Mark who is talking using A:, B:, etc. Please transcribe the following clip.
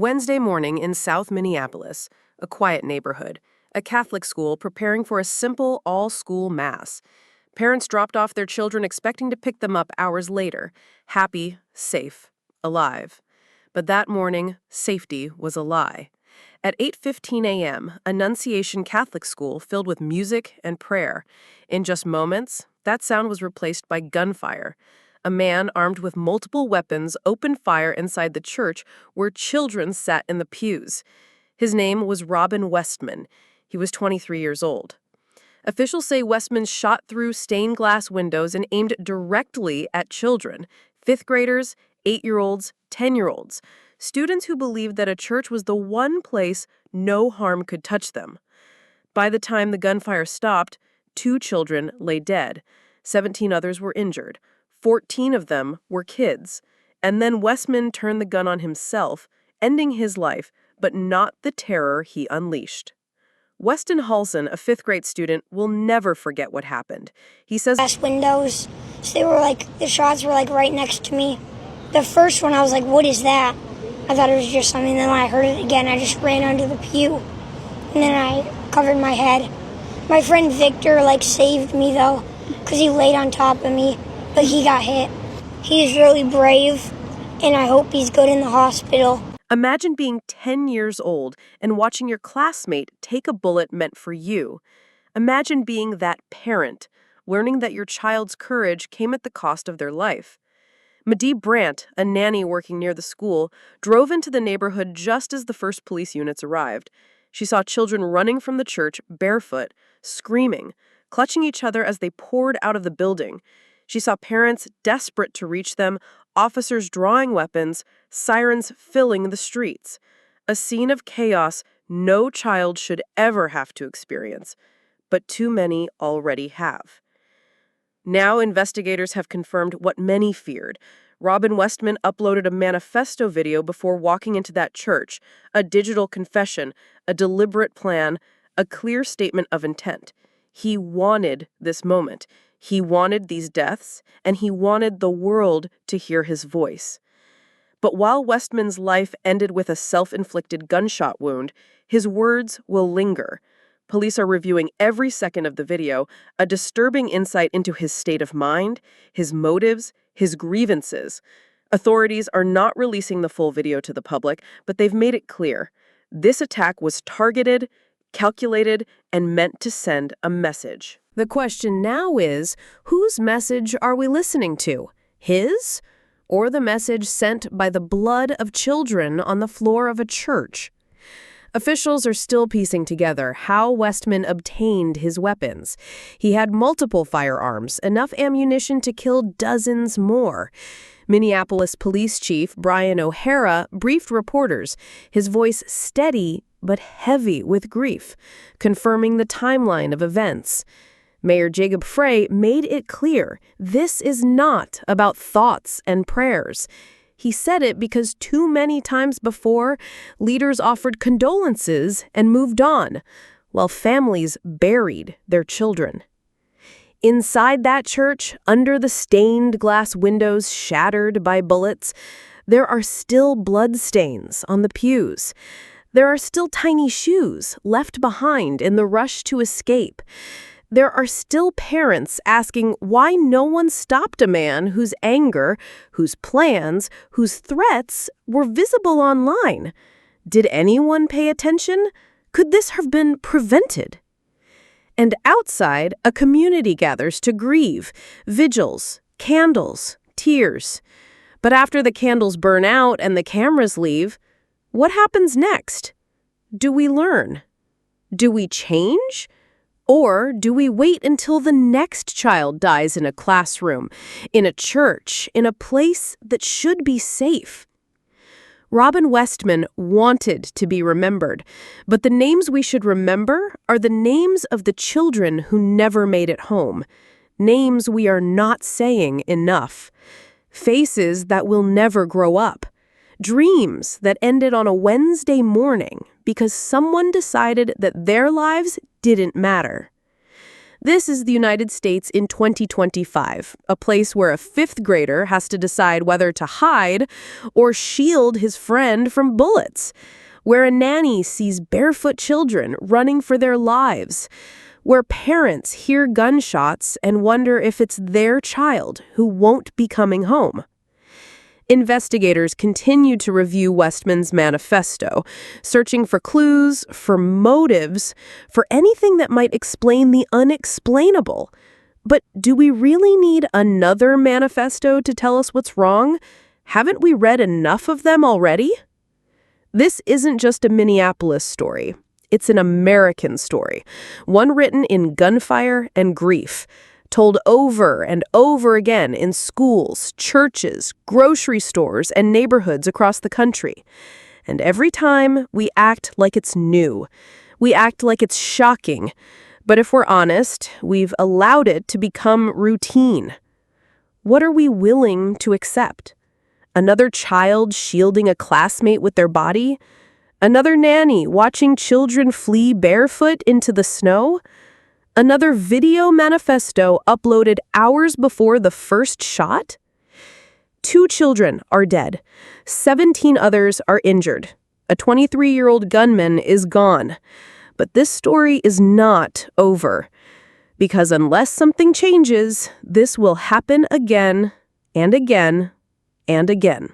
A: Wednesday morning in South Minneapolis, a quiet neighborhood, a Catholic school preparing for a simple all-school mass. Parents dropped off their children expecting to pick them up hours later, happy, safe, alive. But that morning, safety was a lie. At 8:15 a.m., Annunciation Catholic School filled with music and prayer. In just moments, that sound was replaced by gunfire. A man armed with multiple weapons opened fire inside the church where children sat in the pews. His name was Westman. He was 23 years old. Officials say Westman shot through stained glass windows and aimed directly at children, 5th graders, 8-year-olds, 10-year-olds, students who believed that a church was the one place no harm could touch them. By the time the gunfire stopped, 2 children lay dead. 17 others were injured. 14 of them were kids. And then Westman turned the gun on himself, ending his life, but not the terror he unleashed. Weston Halsne, a 5th grade student, will never forget what happened. He says,
B: glass windows, so the shots were right next to me. The first one, I was like, what is that? I thought it was just something, then when I heard it again, I just ran under the pew, and then I covered my head. My friend Victor, saved me, though, because he laid on top of me, but he got hit. He's really brave, and I hope he's good in the hospital.
A: Imagine being 10 years old and watching your classmate take a bullet meant for you. Imagine being that parent, learning that your child's courage came at the cost of their life. Madee Brandt, a nanny working near the school, drove into the neighborhood just as the first police units arrived. She saw children running from the church barefoot, screaming, clutching each other as they poured out of the building. She saw parents desperate to reach them, officers drawing weapons, sirens filling the streets. A scene of chaos no child should ever have to experience, but too many already have. Now investigators have confirmed what many feared. Westman uploaded a Manifesto video before walking into that church, a digital confession, a deliberate plan, a clear statement of intent. He wanted this moment. He wanted these deaths, and he wanted the world to hear his voice. But while Westman's life ended with a self-inflicted gunshot wound, his words will linger. Police are reviewing every second of the video, a disturbing insight into his state of mind, his motives, his grievances. Authorities are not releasing the full video to the public, but they've made it clear. This attack was targeted, calculated, and meant to send a message. The question now is, whose message are we listening to? His? Or the message sent by the blood of children on the floor of a church? Officials are still piecing together how Westman obtained his weapons. He had multiple firearms, enough ammunition to kill dozens more. Minneapolis Police Chief Brian O'Hara briefed reporters, his voice steady but heavy with grief, confirming the timeline of events. Mayor Jacob Frey made it clear this is not about thoughts and prayers. He said it because too many times before, leaders offered condolences and moved on, while families buried their children. Inside that church, under the stained glass windows shattered by bullets, there are still bloodstains on the pews. There are still tiny shoes left behind in the rush to escape. There are still parents asking why no one stopped a man whose anger, whose plans, whose threats were visible online. Did anyone pay attention? Could this have been prevented? And outside, a community gathers to grieve, vigils, candles, tears. But after the candles burn out and the cameras leave, what happens next? Do we learn? Do we change? Or do we wait until the next child dies in a classroom, in a church, in a place that should be safe? Westman wanted to be remembered, but the names we should remember are the names of the children who never made it home, names we are not saying enough, faces that will never grow up, dreams that ended on a Wednesday morning because someone decided that their lives didn't matter. This is the United States in 2025, a place where a fifth grader has to decide whether to hide or shield his friend from bullets, where a nanny sees barefoot children running for their lives, where parents hear gunshots and wonder if it's their child who won't be coming home. Investigators continue to review Westman's Manifesto, searching for clues, for motives, for anything that might explain the unexplainable. But do we really need another manifesto to tell us what's wrong? Haven't we read enough of them already? This isn't just a Minneapolis story. It's an American story, one written in gunfire and grief, told over and over again in schools, churches, grocery stores, and neighborhoods across the country. And every time, we act like it's new. We act like it's shocking. But if we're honest, we've allowed it to become routine. What are we willing to accept? Another child shielding a classmate with their body? Another nanny watching children flee barefoot into the snow? Another video manifesto uploaded hours before the first shot? 2 children are dead. 17 others are injured. A 23-year-old gunman is gone. But this story is not over. Because unless something changes, this will happen again and again and again.